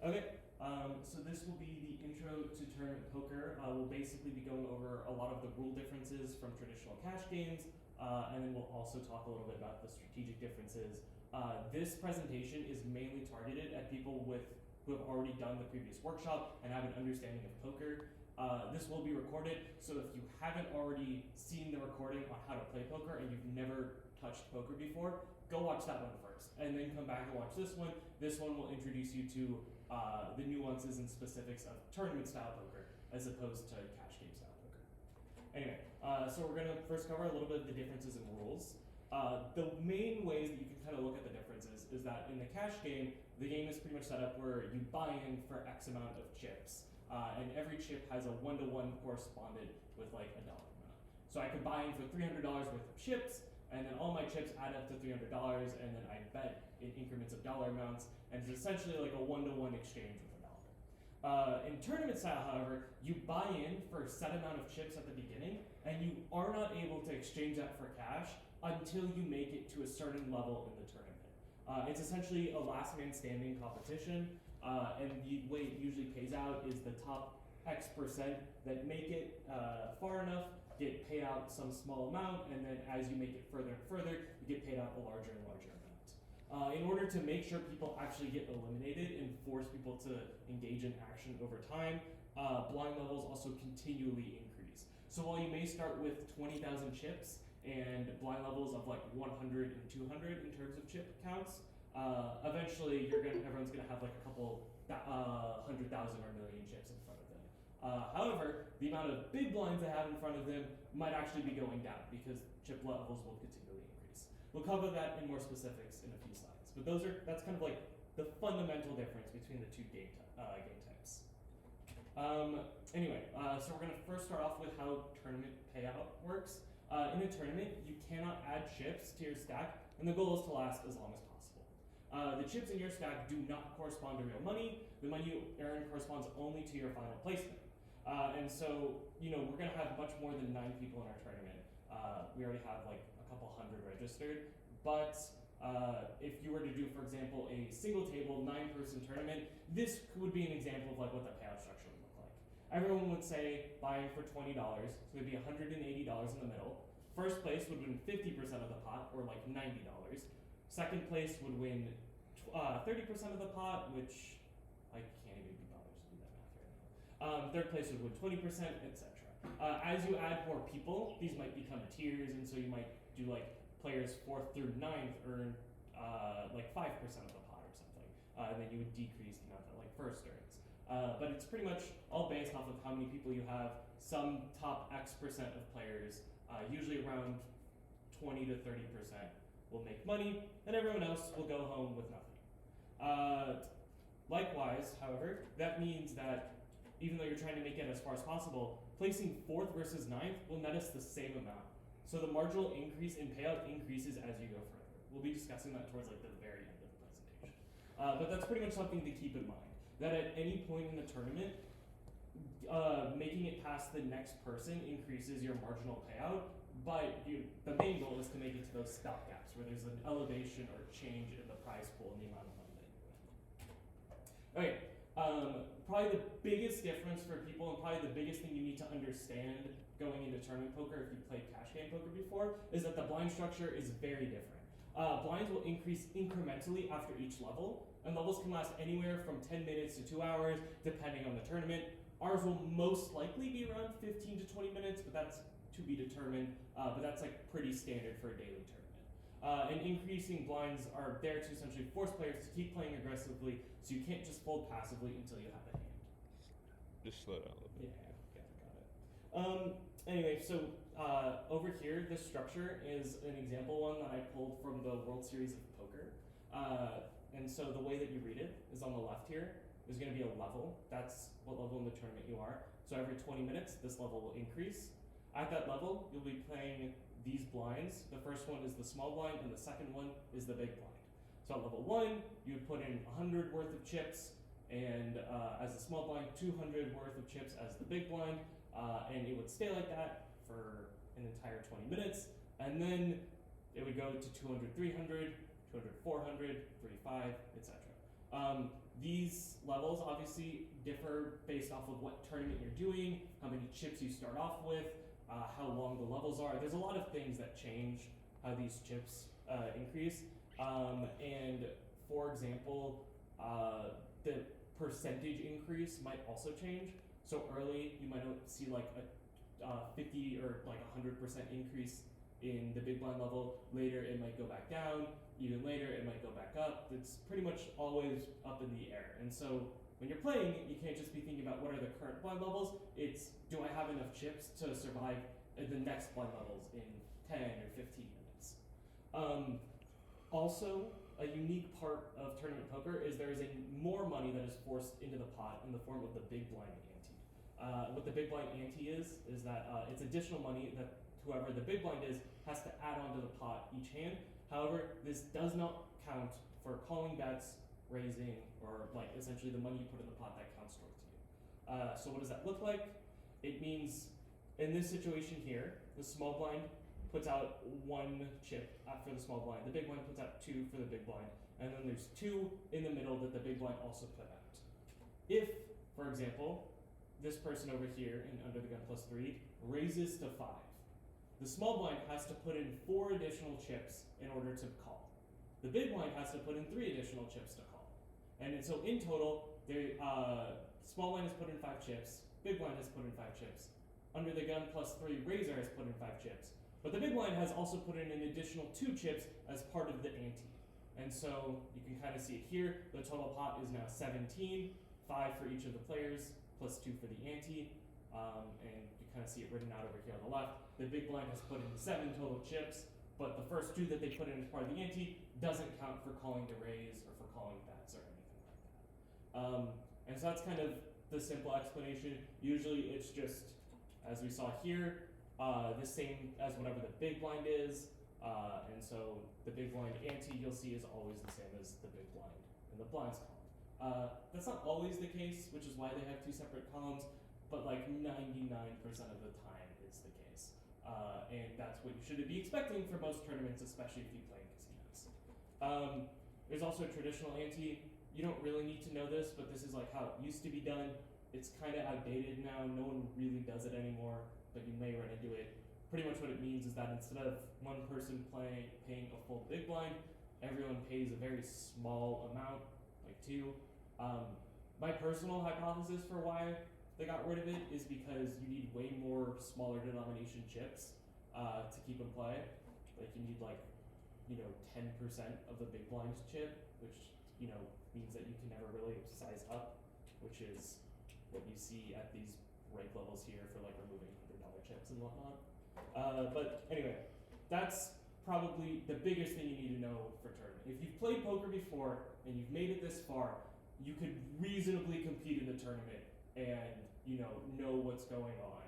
Okay, so this will be the intro to tournament poker. We'll basically be going over a lot of the rule differences from traditional cash games, and then we'll also talk a little bit about the strategic differences. This presentation is mainly targeted at people who have already done the previous workshop and have an understanding of poker. This will be recorded, so if you haven't already seen the recording on how to play poker and you've never touched poker before, go watch that one first, and then come back and watch this one. This one will introduce you to the nuances and specifics of tournament-style poker as opposed to cash game-style poker. Anyway, so we're going to first cover a little bit of the differences in rules. The main ways that you can kind of look at the differences is that in the cash game, the game is pretty much set up where you buy in for X amount of chips, and every chip has a one-to-one corresponded with like a dollar amount. So I could buy in for $300 worth of chips, and then all my chips add up to $300, and then I bet in increments of dollar amounts, and it's essentially like a one-to-one exchange with a dollar. In tournament style, however, you buy in for a set amount of chips at the beginning, and you are not able to exchange that for cash until you make it to a certain level in the tournament. It's essentially a last man standing competition, and the way it usually pays out is the top X% that make it far enough get paid out some small amount, and then as you make it further and further, you get paid out a larger and larger amount. In order to make sure people actually get eliminated and force people to engage in action over time, blind levels also continually increase. So while you may start with 20,000 chips and blind levels of like 100 and 200 in terms of chip counts, eventually everyone's gonna have like a couple 100,000 or million chips in front of them. However, the amount of big blinds they have in front of them might actually be going down because chip levels will continually increase. We'll cover that in more specifics in a few slides, but that's kind of like the fundamental difference between the two game types. So we're going to first start off with how tournament payout works. In a tournament, you cannot add chips to your stack, and the goal is to last as long as possible. The chips in your stack do not correspond to real money. The money you earn corresponds only to your final placement. And so, we're going to have much more than 9 people in our tournament. We already have like a couple hundred registered, but if you were to do, for example, a single table 9-person tournament, this would be an example of like what the payout structure would look like. Everyone would say buying for $20, so it'd be $180 in the middle. First place would win 50% of the pot, or like $90. Second place would win 30% of the pot, which I can't even be bothered to do that math right now. Third place would win 20%, etc. As you add more people, these might become tiers, and so you might do like players 4th through 9th earn like 5% of the pot or something, and then you would decrease the amount that like first earns. But it's pretty much all based off of how many people you have. Some top X% of players, usually around 20 to 30%, will make money, and everyone else will go home with nothing. Likewise, however, that means that even though you're trying to make it as far as possible, placing 4th versus 9th will net us the same amount. So the marginal increase in payout increases as you go further. We'll be discussing that towards like the very end of the presentation. But that's pretty much something to keep in mind, that at any point in the tournament, making it past the next person increases your marginal payout, but the main goal is to make it to those stopgaps where there's an elevation or change in the prize pool and the amount of money that you win. Okay, probably the biggest difference for people, and probably the biggest thing you need to understand going into tournament poker if you played cash game poker before, is that the blind structure is very different. Blinds will increase incrementally after each level, and levels can last anywhere from 10 minutes to 2 hours, depending on the tournament. Ours will most likely be around 15 to 20 minutes, but that's to be determined, but that's like pretty standard for a daily tournament. And increasing blinds are there to essentially force players to keep playing aggressively, so you can't just fold passively until you have a hand. Just slow down a little bit. Yeah, got it. Anyway, so over here, this structure is an example one that I pulled from the World Series of Poker. And so the way that you read it is on the left here. There's going to be a level. That's what level in the tournament you are. So every 20 minutes, this level will increase. At that level, you'll be playing these blinds. The first one is the small blind, and the second one is the big blind. So at level 1, you would put in 100 worth of chips, and as the small blind, 200 worth of chips as the big blind, and it would stay like that for an entire 20 minutes, and then it would go to 200, 300, 200, 400, 35, etc. These levels obviously differ based off of what tournament you're doing, how many chips you start off with, how long the levels are. There's a lot of things that change how these chips increase. And for example, the percentage increase might also change. So early, you might see like a 50 or like 100% increase in the big blind level. Later, it might go back down. Even later, it might go back up. It's pretty much always up in the air. And so when you're playing, you can't just be thinking about what are the current blind levels. It's, do I have enough chips to survive the next blind levels in 10 or 15 minutes? Also, a unique part of tournament poker is there is more money that is forced into the pot in the form of the big blind ante. What the big blind ante is that it's additional money that whoever the big blind is has to add onto the pot each hand. However, this does not count for calling bets, raising, or like essentially the money you put in the pot that counts towards you. So what does that look like? It means in this situation here, the small blind puts out 1 chip for the small blind. The big blind puts out 2 for the big blind. And then there's 2 in the middle that the big blind also put out. If, for example, this person over here in under the gun +3 raises to 5, the small blind has to put in 4 additional chips in order to call. The big blind has to put in 3 additional chips to call. And so in total, the small blind has put in 5 chips, big blind has put in 5 chips, under the gun +3 raiser has put in 5 chips, but the big blind has also put in an additional 2 chips as part of the ante. And so you can kind of see it here, the total pot is now 17, 5 for each of the players, +2 for the ante, and you kind of see it written out over here on the left. The big blind has put in 7 total chips, but the first 2 that they put in as part of the ante doesn't count for calling the raise or for calling bets or anything like that. And so that's kind of the simple explanation. Usually it's just, as we saw here, the same as whatever the big blind is, and so the big blind ante you'll see is always the same as the big blind in the blinds column. That's not always the case, which is why they have 2 separate columns, but like 99% of the time is the case. And that's what you should be expecting for most tournaments, especially if you play in casinos. There's also a traditional ante. You don't really need to know this, but this is like how it used to be done. It's kind of outdated now. No one really does it anymore, but you may run into it. Pretty much what it means is that instead of one person paying a full big blind, everyone pays a very small amount, like 2. My personal hypothesis for why they got rid of it is because you need way more smaller denomination chips to keep in play. Like you need 10% of the big blind chip, which means that you can never really size up, which is what you see at these rank levels here for like removing $100 chips and whatnot. But anyway, that's probably the biggest thing you need to know for tournament. If you've played poker before and you've made it this far, you could reasonably compete in the tournament and know what's going on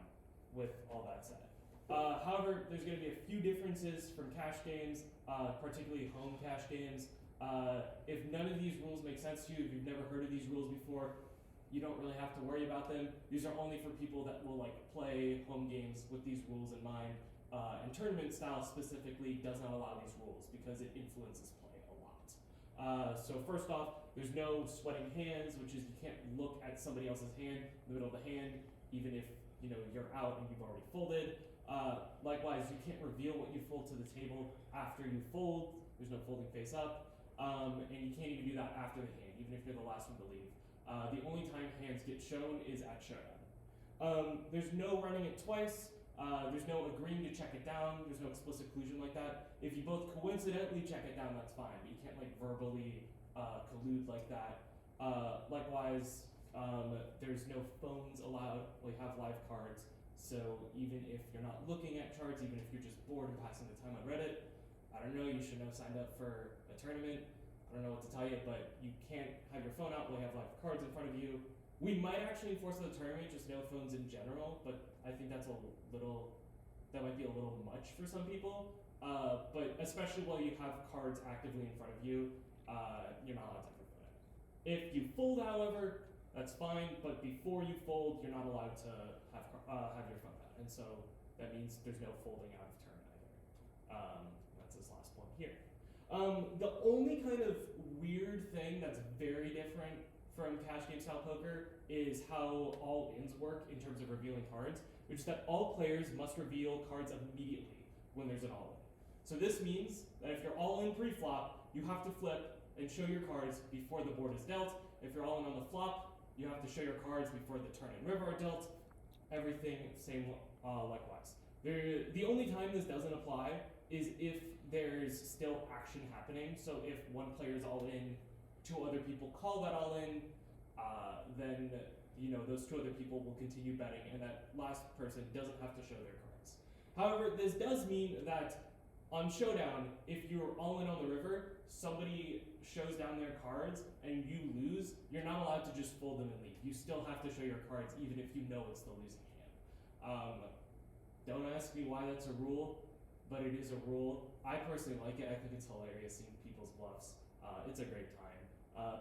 with all that said. However, there's going to be a few differences from cash games, particularly home cash games. If none of these rules make sense to you, if you've never heard of these rules before, you don't really have to worry about them. These are only for people that will play home games with these rules in mind. And tournament style specifically does not allow these rules because it influences play a lot. So first off, there's no sweating hands, which is you can't look at somebody else's hand in the middle of the hand, even if you're out and you've already folded. Likewise, you can't reveal what you fold to the table after you fold. There's no folding face up. And you can't even do that after the hand, even if you're the last one to leave. The only time hands get shown is at showdown. There's no running it twice. There's no agreeing to check it down. There's no explicit collusion like that. If you both coincidentally check it down, that's fine, but you can't verbally collude like that. Likewise, there's no phones allowed. We have live cards, so even if you're not looking at charts, even if you're just bored and passing the time on Reddit, I don't know, you should have signed up for a tournament. I don't know what to tell you, but you can't have your phone out. We have live cards in front of you. We might actually enforce the tournament, just no phones in general, but I think that might be a little much for some people. But especially while you have cards actively in front of you, you're not allowed to have your phone out. If you fold, however, that's fine, but before you fold, you're not allowed to have your phone out. And so that means there's no folding out of turn either. That's this last point here. The only kind of weird thing that's very different from cash game style poker is how all-ins work in terms of revealing cards, which is that all players must reveal cards immediately when there's an all-in. So this means that if you're all-in pre-flop, you have to flip and show your cards before the board is dealt. If you're all-in on the flop, you have to show your cards before the turn and river are dealt. Everything same likewise. The only time this doesn't apply is if there's still action happening. So if one player is all in, two other people call that all in, then those two other people will continue betting, and that last person doesn't have to show their cards. However, this does mean that on Showdown, if you're all in on the river, somebody shows down their cards and you lose, you're not allowed to just fold them and leave. You still have to show your cards even if you know it's the losing hand. Don't ask me why that's a rule, but it is a rule. I personally like it. I think it's hilarious seeing people's bluffs. It's a great time.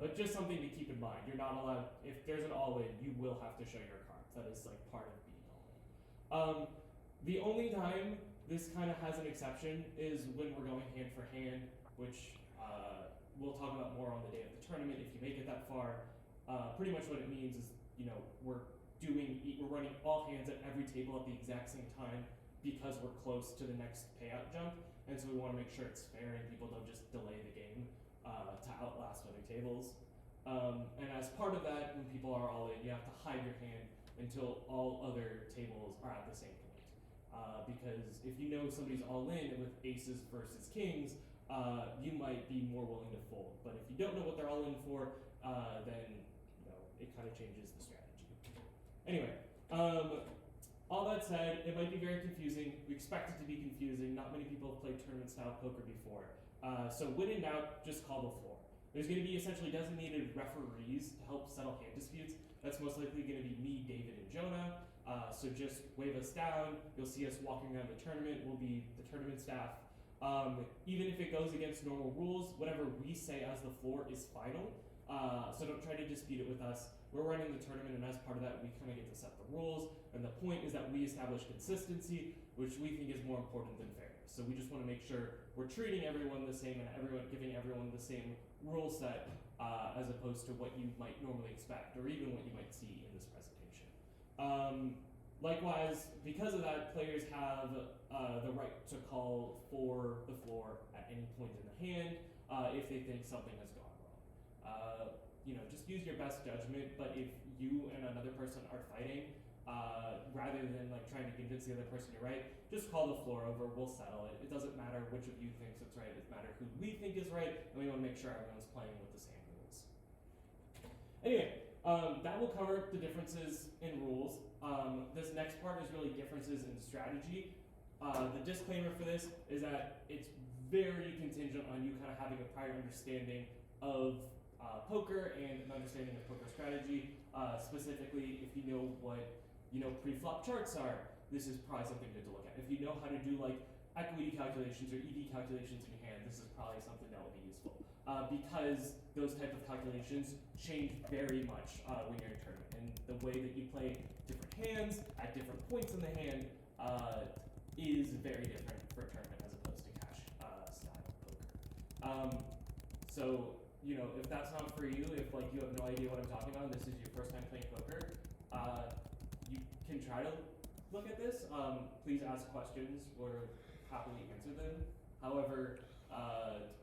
But just something to keep in mind. You're not allowed, if there's an all-in, you will have to show your cards. That is like part of being all-in. The only time this kind of has an exception is when we're going hand for hand, which we'll talk about more on the day of the tournament if you make it that far. Pretty much what it means is, we're running all hands at every table at the exact same time because we're close to the next payout jump, and so we want to make sure it's fair and people don't just delay the game to outlast other tables. And as part of that, when people are all in, you have to hide your hand until all other tables are at the same point. Because if you know somebody's all in with aces versus kings, you might be more willing to fold. But if you don't know what they're all in for, then it kind of changes the strategy. Anyway, all that said, it might be very confusing. We expect it to be confusing. Not many people have played tournament style poker before. So when in doubt, just call the floor. There's going to be essentially designated referees to help settle hand disputes. That's most likely going to be me, David, and Jonah. So just wave us down. You'll see us walking around the tournament. We'll be the tournament staff. Even if it goes against normal rules, whatever we say as the floor is final. So don't try to dispute it with us. We're running the tournament, and as part of that, we kind of get to set the rules. And the point is that we establish consistency, which we think is more important than fairness. So we just want to make sure we're treating everyone the same and giving everyone the same rule set, as opposed to what you might normally expect, or even what you might see in this presentation. Likewise, because of that, players have the right to call for the floor at any point in the hand if they think something has gone wrong. Just use your best judgment, but if you and another person are fighting, rather than trying to convince the other person you're right, just call the floor over, we'll settle it. It doesn't matter which of you thinks it's right, it matters who we think is right, and we want to make sure everyone's playing with the same rules. Anyway, that will cover the differences in rules. This next part is really differences in strategy. The disclaimer for this is that it's very contingent on you kind of having a prior understanding of poker and an understanding of poker strategy. Specifically, if you know what pre-flop charts are, this is probably something good to look at. If you know how to do equity calculations or EV calculations in your hand, this is probably something that will be useful. Because those type of calculations change very much when you're in tournament, and the way that you play different hands at different points in the hand is very different for tournament as opposed to cash style poker. So if that's not for you, if you have no idea what I'm talking about, and this is your first time playing poker, you can try to look at this. Please ask questions. We'll happily answer them. However,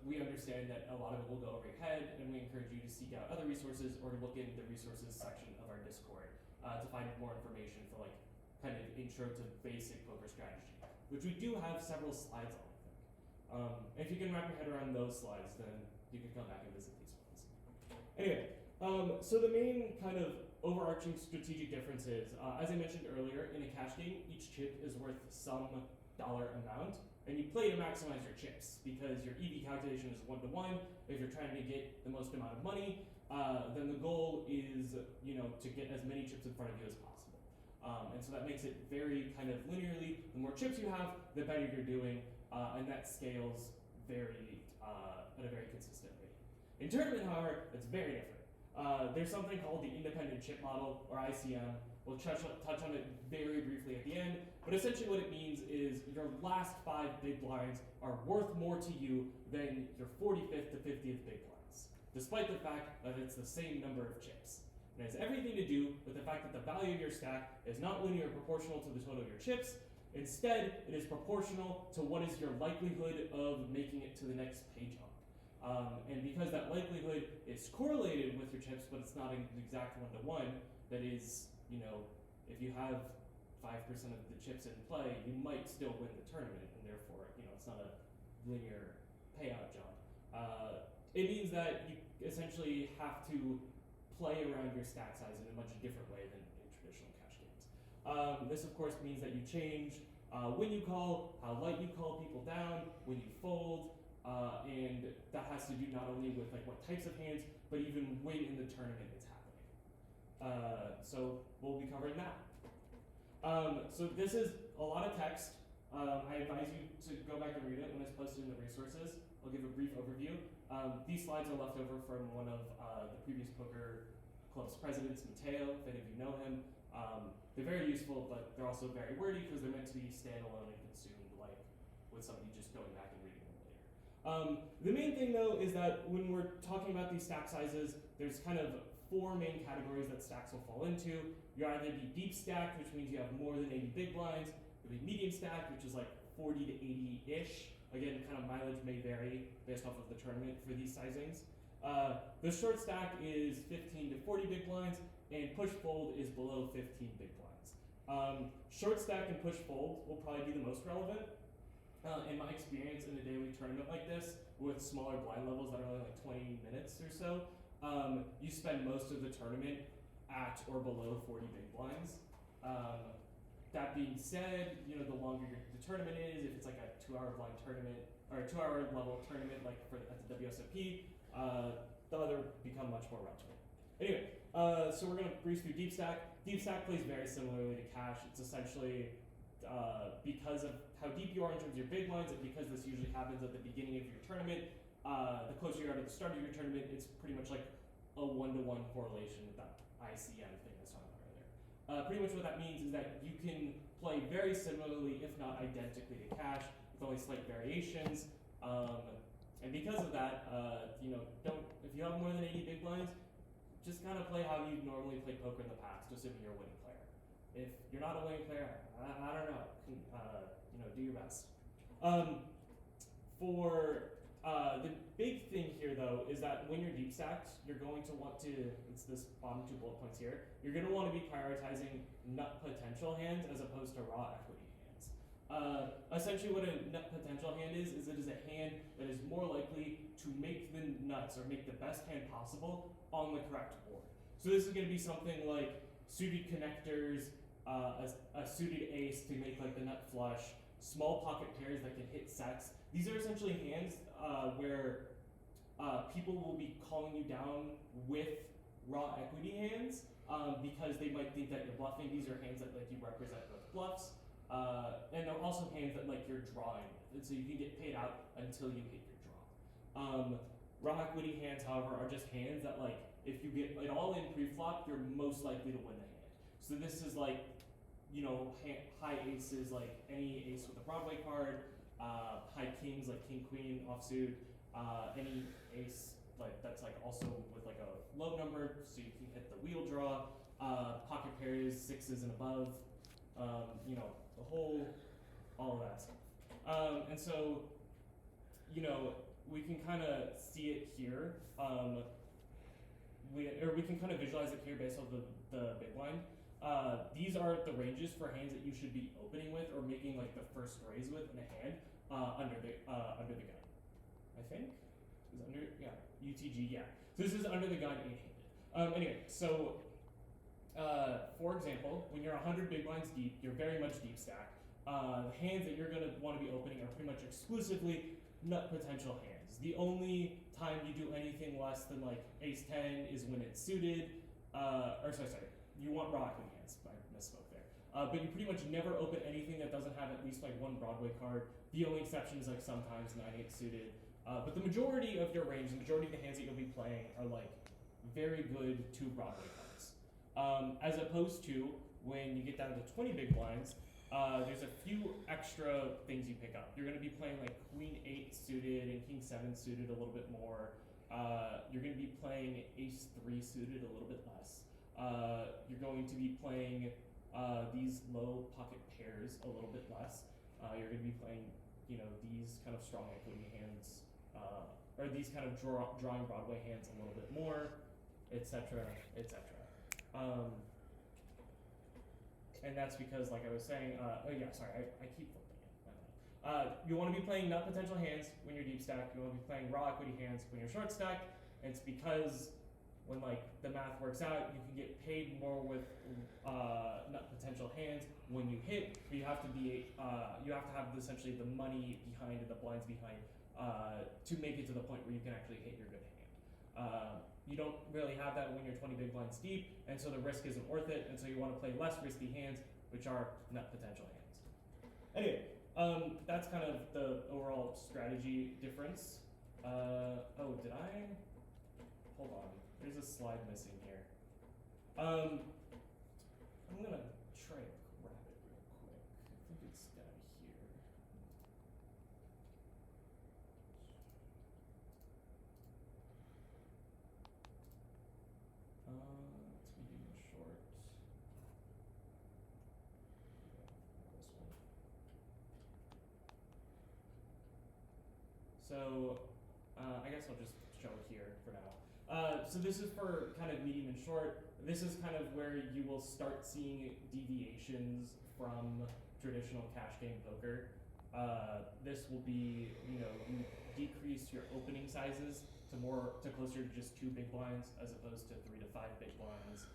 we understand that a lot of it will go over your head, and we encourage you to seek out other resources or to look in the resources section of our Discord to find more information for kind of intro to basic poker strategy, which we do have several slides on, I think. If you can wrap your head around those slides, then you can come back and visit these ones. Anyway, so the main kind of overarching strategic difference is, as I mentioned earlier, in a cash game, each chip is worth some dollar amount, and you play to maximize your chips because your EV calculation is 1-to-1. If you're trying to get the most amount of money, then the goal is, to get as many chips in front of you as possible. And so that makes it very kind of linearly. The more chips you have, the better you're doing, and that scales at a very consistent rate. In tournament, however, it's very different. There's something called the independent chip model, or ICM. We'll touch on it very briefly at the end, but essentially what it means is your last 5 big blinds are worth more to you than your 45th to 50th big blinds. despite the fact that it's the same number of chips. It has everything to do with the fact that the value of your stack is not linear proportional to the total of your chips. Instead, it is proportional to what is your likelihood of making it to the next pay jump. And because that likelihood is correlated with your chips, but it's not an exact one-to-one, that is, if you have 5% of the chips in play, you might still win the tournament, and therefore, it's not a linear payout jump. It means that you essentially have to play around your stack size in a much different way than in traditional cash games. This, of course, means that you change when you call, how light you call people down, when you fold, and that has to do not only with what types of hands, but even when in the tournament it's happening. So we'll be covering that. So this is a lot of text. I advise you to go back and read it when it's posted in the resources. I'll give a brief overview. These slides are left over from one of the previous poker club's presidents, Mateo, if any of you know him. They're very useful, but they're also very wordy because they're meant to be standalone and consumed with somebody just going back and reading them later. The main thing though is that when we're talking about these stack sizes, there's kind of 4 main categories that stacks will fall into. You either be deep stacked, which means you have more than 80 big blinds. You'll be medium stacked, which is 40 to 80-ish. Again, kind of mileage may vary based off of the tournament for these sizings. The short stack is 15 to 40 big blinds, and push fold is below 15 big blinds. Short stack and push fold will probably be the most relevant. In my experience in a daily tournament like this, with smaller blind levels that are only 20 minutes or so, you spend most of the tournament at or below 40 big blinds. That being said, the longer the tournament is, if it's a 2-hour blind tournament, or a 2-hour level tournament at the WSOP, the other become much more relevant. Anyway, so we're going to breeze through deep stack. Deep stack plays very similarly to cash. It's essentially because of how deep you are in terms of your big blinds, and because this usually happens at the beginning of your tournament, the closer you are to the start of your tournament, it's pretty much like a 1-to-1 correlation with that ICM thing I was talking about earlier. Pretty much what that means is that you can play very similarly, if not identically, to cash, with only slight variations. And because of that, if you have more than 80 big blinds, just kind of play how you normally play poker in the past, assuming you're a winning player. If you're not a winning player, I don't know. Do your best. The big thing here, though, is that when you're deep stacked, you're going to want to, it's this bottom 2 bullet points here, you're going to want to be prioritizing nut potential hands as opposed to raw equity hands. Essentially what a nut potential hand is it is a hand that is more likely to make the nuts, or make the best hand possible on the correct board. So this is going to be something like suited connectors, a suited ace to make the nut flush, small pocket pairs that can hit sets. These are essentially hands where people will be calling you down with raw equity hands because they might think that you're bluffing. These are hands that you represent with bluffs, and they're also hands that you're drawing with, and so you can get paid out until you hit your draw. Raw equity hands, however, are just hands that if you get it all in pre-flop, you're most likely to win the hand. So this is high aces, any ace with a Broadway card, high kings like king queen offsuit, any ace that's also with a low number, so you can hit the wheel draw, pocket pairs 6s and above, all of that stuff. And so we can kind of see it here. We can kind of visualize it here based off the big blind. These are the ranges for hands that you should be opening with or making the first raise with in a hand under the gun. I think is under UTG, yeah. So this is under the gun 8-handed. Anyway, so for example, when you're 100 big blinds deep, you're very much deep stack. The hands that you're gonna want to be opening are pretty much exclusively nut potential hands. The only time you do anything less than ace 10 is when it's suited, sorry. You want raw equity hands, I misspoke there. But you pretty much never open anything that doesn't have at least one Broadway card. The only exception is sometimes 9-8 suited. But the majority of your range, the majority of the hands that you'll be playing are very good 2 Broadway cards. As opposed to when you get down to 20 big blinds, there's a few extra things you pick up. You're going to be playing Queen 8 suited and King 7 suited a little bit more. You're going to be playing ace 3 suited a little bit less. You're going to be playing these low pocket pairs a little bit less. You're going to be playing, these kind of strong equity hands, or these kind of drawing Broadway hands a little bit more, etc., etc. And that's because, like I was saying, I keep flipping it. You want to be playing nut potential hands when you're deep stack. You want to be playing raw equity hands when you're short stack. And it's because when the math works out, you can get paid more with nut potential hands when you hit. But you have to have essentially the money behind and the blinds behind to make it to the point where you can actually hit your good hand. You don't really have that when you're 20 big blinds deep, and so the risk isn't worth it, and so you want to play less risky hands, which are nut potential hands. Anyway, that's kind of the overall strategy difference. Did I? Hold on, there's a slide missing here. I'm gonna try to grab it real quick. I think it's down here. It's medium and short. Yeah, this one. So, I guess I'll just show it here for now. So this is for kind of medium and short. This is kind of where you will start seeing deviations from traditional cash game poker. This will be, you decrease your opening sizes to closer to just 2 big blinds as opposed to 3 to 5 big blinds.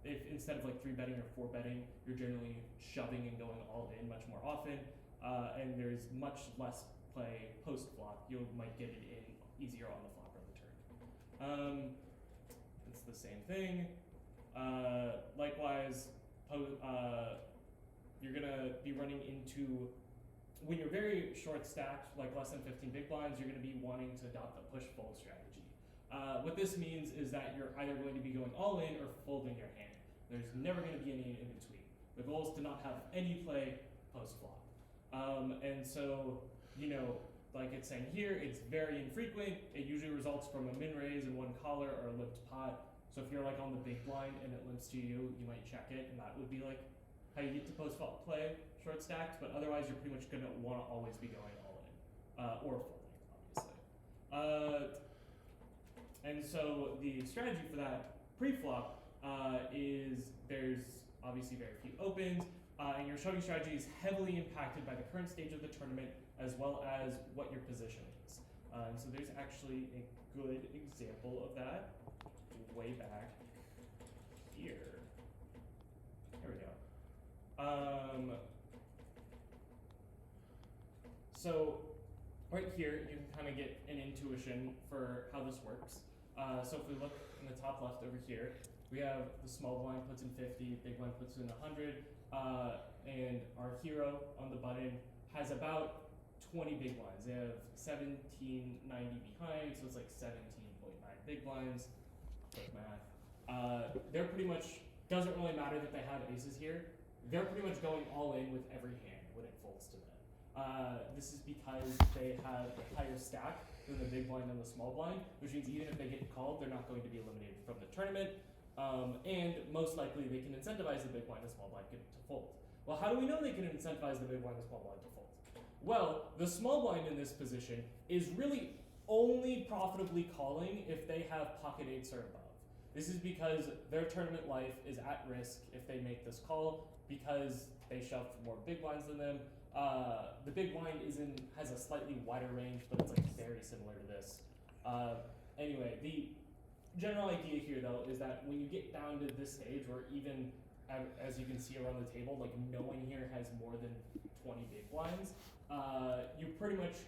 If instead of 3 betting or 4 betting, you're generally shoving and going all in much more often, and there's much less play post flop. You might get it in easier on the flop or the turn. It's the same thing. Likewise, you're gonna be running into, when you're very short stacked, like less than 15 big blinds, you're gonna be wanting to adopt a push fold strategy. What this means is that you're either going to be going all in or folding your hand. There's never gonna be any in between. The goal is to not have any play post flop. And so, like it's saying here, it's very infrequent. It usually results from a min raise and 1 collar or a limped pot. So if you're on the big blind and it limps to you, you might check it, and that would be how you get to post flop play short stacked. But otherwise, you're pretty much gonna want to always be going all in or folding, obviously. And so the strategy for that pre-flop is there's obviously very few opens. And your shoving strategy is heavily impacted by the current stage of the tournament as well as what your position is. So there's actually a good example of that way back here. There we go. So right here, you can kind of get an intuition for how this works. So if we look in the top left over here, we have the small blind puts in 50, big blind puts in 100, and our hero on the button has about 20 big blinds. They have 1790 behind, so it's 17.9 big blinds. Quick math. They're pretty much, doesn't really matter that they have aces here. They're pretty much going all in with every hand when it folds to them. This is because they have a higher stack than the big blind and the small blind, which means even if they get called, they're not going to be eliminated from the tournament. And most likely they can incentivize the big blind and small blind to fold. Well, how do we know they can incentivize the big blind and small blind to fold? Well, the small blind in this position is really only profitably calling if they have pocket eights or above. This is because their tournament life is at risk if they make this call because they shove more big blinds than them. The big blind has a slightly wider range, but it's very similar to this. Anyway, the general idea here though is that when you get down to this stage where even as you can see around the table, no one here has more than 20 big blinds, you pretty much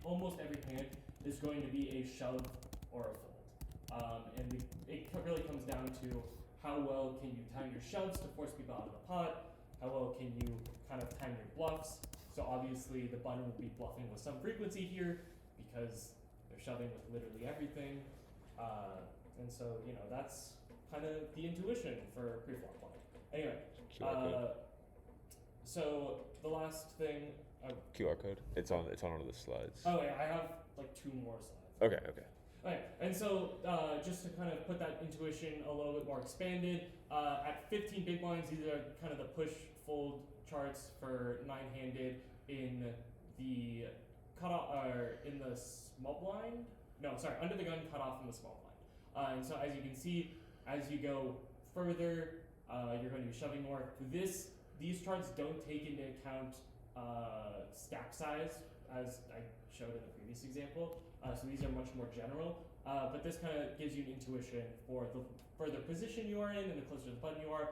almost every hand is going to be a shove or a fold. And it really comes down to how well can you time your shoves to force people out of the pot, how well can you kind of time your bluffs. So obviously the button will be bluffing with some frequency here because they're shoving with literally everything. And so, that's kind of the intuition for pre-flop play. Anyway, so the last thing Oh, QR code. It's on one of the slides. oh yeah, I have like 2 more slides. Okay. Okay, and so just to kind of put that intuition a little bit more expanded, at 15 big blinds, these are kind of the push-fold charts for 9-handed in the cutoff, or in the small blind. No, sorry, under the gun cutoff in the small blind. And so as you can see, as you go further, you're going to be shoving more. These charts don't take into account stack size, as I showed in the previous example. So these are much more general, but this kind of gives you an intuition for the further position you are in and the closer to the button you are,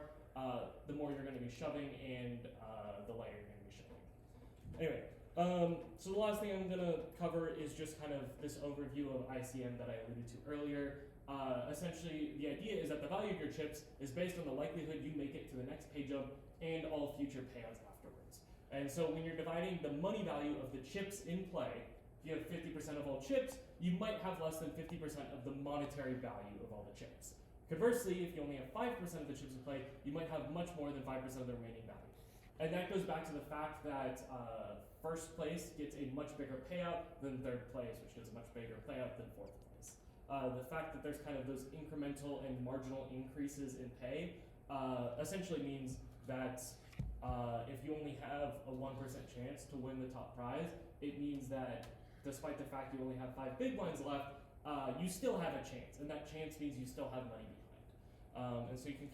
the more you're going to be shoving and the lighter you're going to be shoving. Anyway, so the last thing I'm going to cover is just kind of this overview of ICM that I alluded to earlier. Essentially, the idea is that the value of your chips is based on the likelihood you make it to the next pay jump and all future payouts afterwards. And so when you're dividing the money value of the chips in play, if you have 50% of all chips, you might have less than 50% of the monetary value of all the chips. Conversely, if you only have 5% of the chips in play, you might have much more than 5% of the remaining value. And that goes back to the fact that first place gets a much bigger payout than third place, which gets a much bigger payout than fourth place. The fact that there's kind of those incremental and marginal increases in pay essentially means that if you only have a 1% chance to win the top prize, it means that despite the fact you only have 5 big blinds left, you still have a chance, and that chance means you still have money behind. And so you can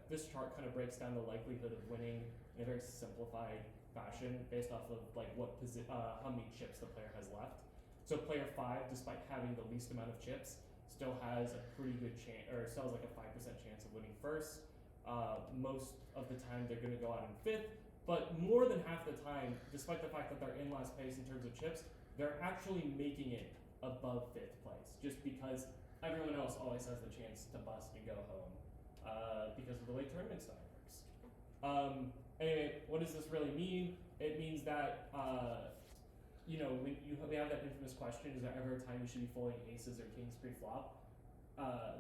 this chart kind of breaks down the likelihood of winning in a very simplified fashion based off of like how many chips the player has left. So player 5, despite having the least amount of chips, still has a pretty good chance, or still has like a 5% chance of winning first. Most of the time they're going to go out in 5th, but more than half the time, despite the fact that they're in last place in terms of chips, they're actually making it above 5th place, just because everyone else always has the chance to bust and go home because of the way tournament style works. Anyway, what does this really mean? It means that when we have that infamous question, is there ever a time you should be folding aces or kings pre-flop?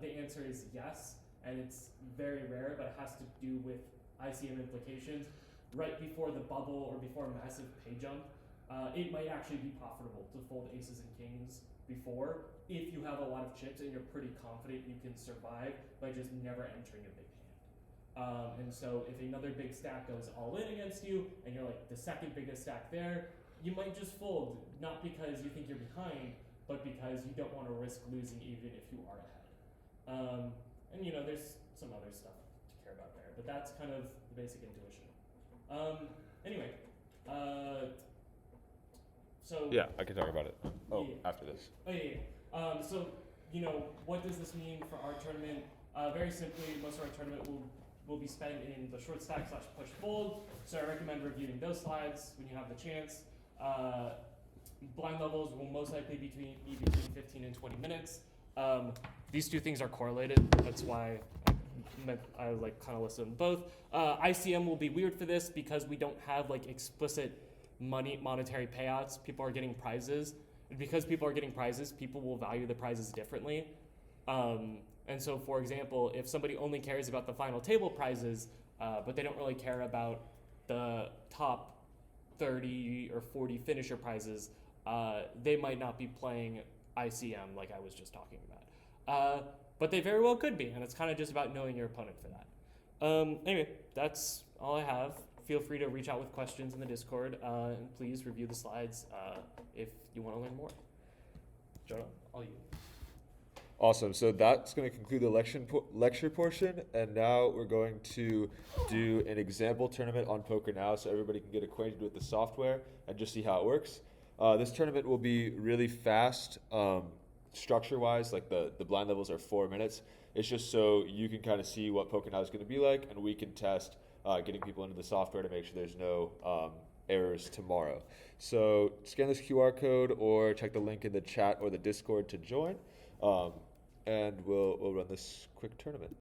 The answer is yes, and it's very rare, but it has to do with ICM implications. Right before the bubble or before a massive pay jump, it might actually be profitable to fold aces and kings before if you have a lot of chips and you're pretty confident you can survive by just never entering a big hand. And so if another big stack goes all in against you and you're like the second biggest stack there, you might just fold, not because you think you're behind, but because you don't want to risk losing even if you are ahead. And there's some other stuff to care about there, but that's kind of the basic intuition. Anyway, so Yeah, I can talk about it. Yeah. After this. So what does this mean for our tournament? Very simply, most of our tournament will be spent in the short stack / push fold. So I recommend reviewing those slides when you have the chance. Blind levels will most likely be between 15 and 20 minutes. These two things are correlated. That's why I kind of listed them both. ICM will be weird for this because we don't have explicit monetary payouts. People are getting prizes. And because people are getting prizes, people will value the prizes differently. And so, for example, if somebody only cares about the final table prizes, but they don't really care about the top 30 or 40 finisher prizes, they might not be playing ICM like I was just talking about. But they very well could be, and it's kind of just about knowing your opponent for that. Anyway, that's all I have. Feel free to reach out with questions in the Discord, and please review the slides if you want to learn more. Jonah, all you. Awesome. So that's going to conclude the lecture portion, and now we're going to do an example tournament on Poker Now, so everybody can get acquainted with the software and just see how it works. This tournament will be really fast, structure-wise. Like the blind levels are 4 minutes. It's just so you can kind of see what Poker Now is going to be like, and we can test getting people into the software to make sure there's no errors tomorrow. So scan this QR code or check the link in the chat or the Discord to join. And we'll run this quick tournament.